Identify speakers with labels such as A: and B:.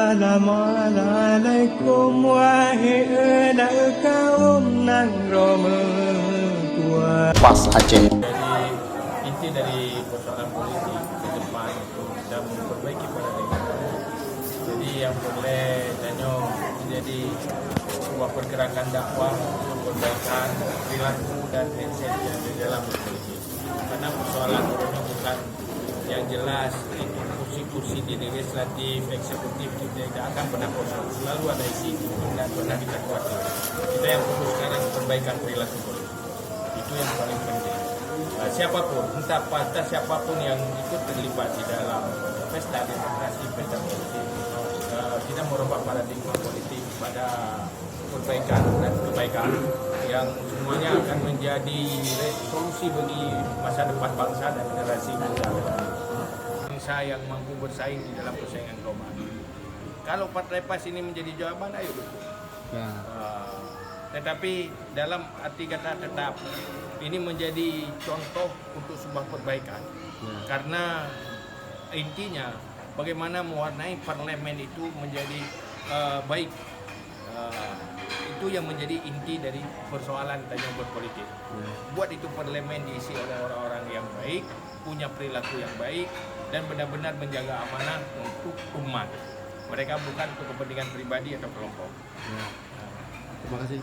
A: Assalamualaikum wahai anak kaum nan tua.
B: Pas Aceh.
C: Jadi inti dari persoalan politik ke depan itu kita memperbaiki paradigma. Jadi yang boleh Danyo menjadi sebuah pergerakan dakwah untuk perbaikan perilaku dan mindset yang di dalam berpolitik. Karena persoalan itu bukan yang jelas itu kursi-kursi di legislatif, eksekutif kita tidak akan pernah kosong. Selalu ada isi dan pernah kita kuatkan. Kita yang perlu sekarang perbaikan perilaku politik. Itu yang paling penting. Siapapun, entah siapapun yang ikut terlibat di dalam pesta demokrasi, pesta politik, kita merubah paradigma politik pada perbaikan dan kebaikan yang semuanya akan menjadi solusi bagi masa depan bangsa dan generasi muda. Bangsa yang mampu bersaing di dalam persaingan global. Kalau Partai PAS ini menjadi jawaban, ayo dukung. Ya. Tetapi dalam arti kata tetap ini menjadi contoh untuk sebuah perbaikan. Karena intinya bagaimana mewarnai parlemen itu menjadi baik. Itu yang menjadi inti dari persoalan tanya berpolitik. Buat itu parlemen diisi oleh orang-orang yang baik, punya perilaku yang baik, dan benar-benar menjaga amanah untuk umat. Mereka bukan untuk kepentingan pribadi atau kelompok.
B: Terima kasih.